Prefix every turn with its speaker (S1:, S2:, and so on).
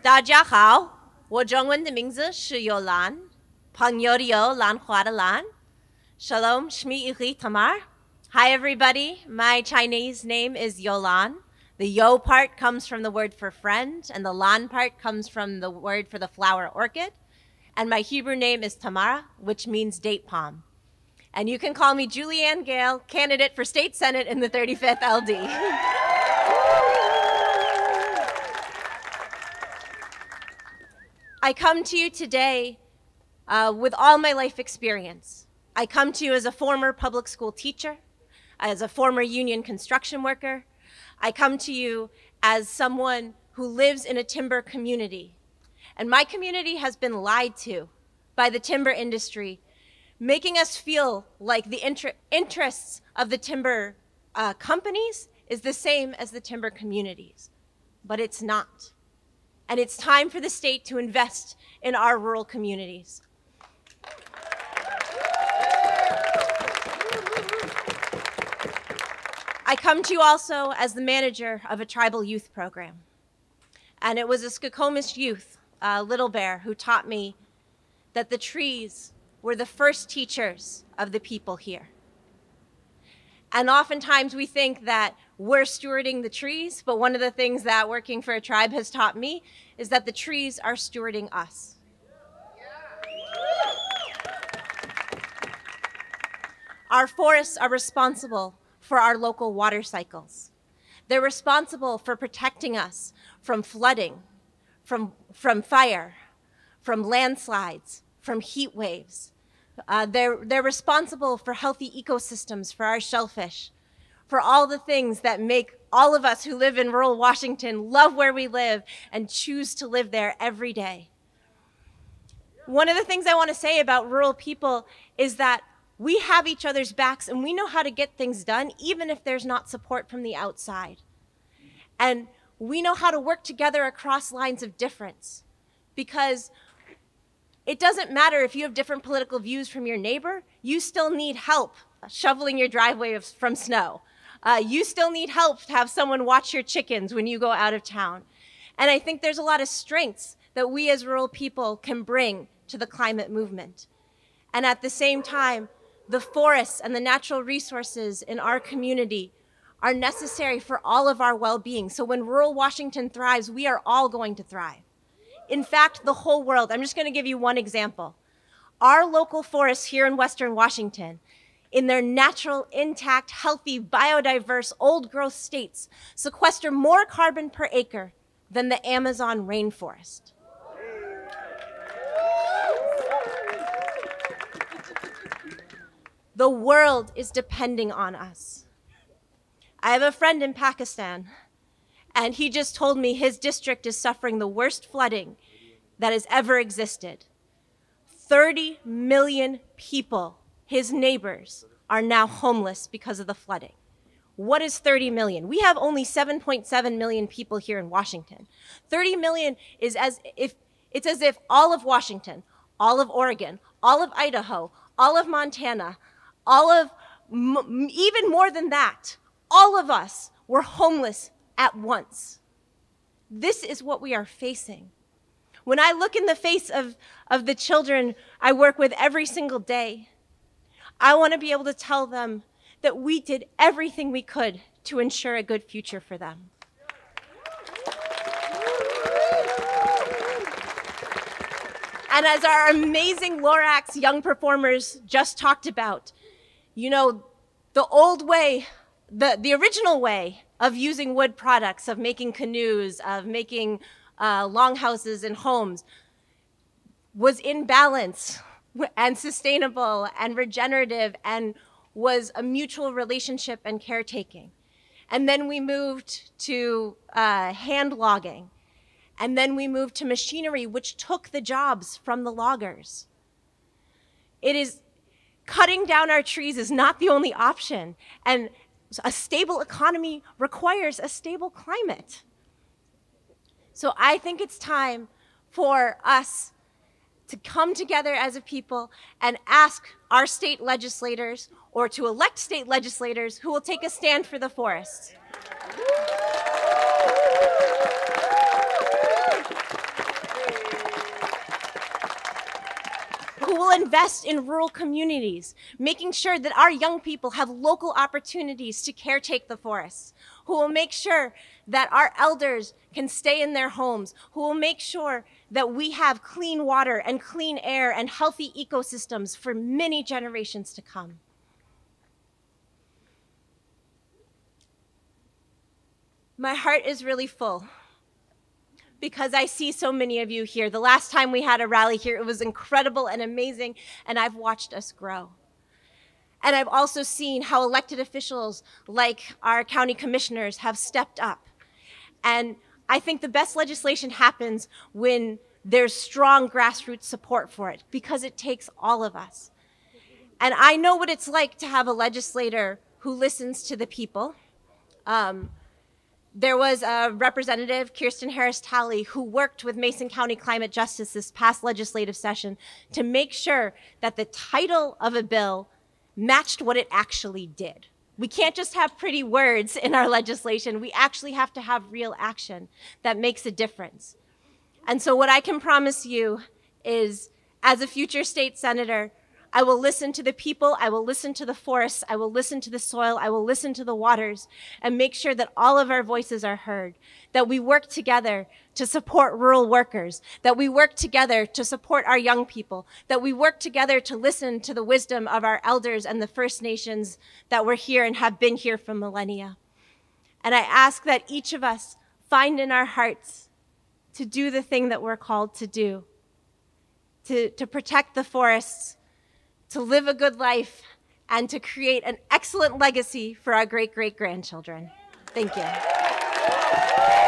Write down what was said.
S1: 大家好，我中文的名字是尤兰，朋友的友，兰花的兰。Shalom, Shmi Iri Tamar. Hi, everybody. My Chinese name is Yolan. The yo part comes from the word for friend, and the lan part comes from the word for the flower orchid. And my Hebrew name is Tamara, which means date palm. And you can call me Julianne Gale, candidate for state senate in the 35th LD. I come to you today with all my life experience. I come to you as a former public school teacher, as a former union construction worker. I come to you as someone who lives in a timber community. And my community has been lied to by the timber industry, making us feel like the interests of the timber companies is the same as the timber communities. But it's not. And it's time for the state to invest in our rural communities. I come to you also as the manager of a tribal youth program. And it was a Skokomish youth, Little Bear, who taught me that the trees were the first teachers of the people here. And oftentimes we think that we're stewarding the trees, but one of the things that working for a tribe has taught me is that the trees are stewarding us. Our forests are responsible for our local water cycles. They're responsible for protecting us from flooding, from fire, from landslides, from heat waves. They're responsible for healthy ecosystems for our shellfish, for all the things that make all of us who live in rural Washington love where we live and choose to live there every day. One of the things I want to say about rural people is that we have each other's backs and we know how to get things done even if there's not support from the outside. And we know how to work together across lines of difference, because it doesn't matter if you have different political views from your neighbor, you still need help shoveling your driveway from snow. You still need help to have someone watch your chickens when you go out of town. And I think there's a lot of strengths that we as rural people can bring to the climate movement. And at the same time, the forests and the natural resources in our community are necessary for all of our well-being. So when rural Washington thrives, we are all going to thrive. In fact, the whole world. I'm just going to give you one example. Our local forests here in Western Washington, in their natural, intact, healthy, biodiverse, old-growth states, sequester more carbon per acre than the Amazon rainforest. The world is depending on us. I have a friend in Pakistan, and he just told me his district is suffering the worst flooding that has ever existed. 30 million people, his neighbors, are now homeless because of the flooding. What is 30 million? We have only 7.7 million people here in Washington. 30 million is as if all of Washington, all of Oregon, all of Idaho, all of Montana, even more than that, all of us were homeless at once. This is what we are facing. When I look in the face of the children I work with every single day, I want to be able to tell them that we did everything we could to ensure a good future for them. And as our amazing Lorax young performers just talked about, you know, the old way, the original way of using wood products, of making canoes, of making longhouses and homes was in balance and sustainable and regenerative and was a mutual relationship and caretaking. And then we moved to hand logging. And then we moved to machinery, which took the jobs from the loggers. Cutting down our trees is not the only option. And a stable economy requires a stable climate. So I think it's time for us to come together as a people and ask our state legislators, or to elect state legislators who will take a stand for the forests. invest in rural communities, making sure that our young people have local opportunities to caretake the forests, who will make sure that our elders can stay in their homes, who will make sure that we have clean water and clean air and healthy ecosystems for many generations to come. My heart is really full because I see so many of you here. The last time we had a rally here, it was incredible and amazing, and I've watched us grow. And I've also seen how elected officials like our county commissioners have stepped up. And I think the best legislation happens when there's strong grassroots support for it, because it takes all of us. And I know what it's like to have a legislator who listens to the people. There was a representative, Kirsten Harris-Talley, who worked with Mason County Climate Justice this past legislative session to make sure that the title of a bill matched what it actually did. We can't just have pretty words in our legislation. We actually have to have real action that makes a difference. And so what I can promise you is, as a future state senator, I will listen to the people, I will listen to the forests, I will listen to the soil, I will listen to the waters, and make sure that all of our voices are heard, that we work together to support rural workers, that we work together to support our young people, that we work together to listen to the wisdom of our elders and the First Nations that were here and have been here for millennia. And I ask that each of us find in our hearts to do the thing that we're called to do, to protect the forests, to live a good life, and to create an excellent legacy for our great-great-grandchildren. Thank you.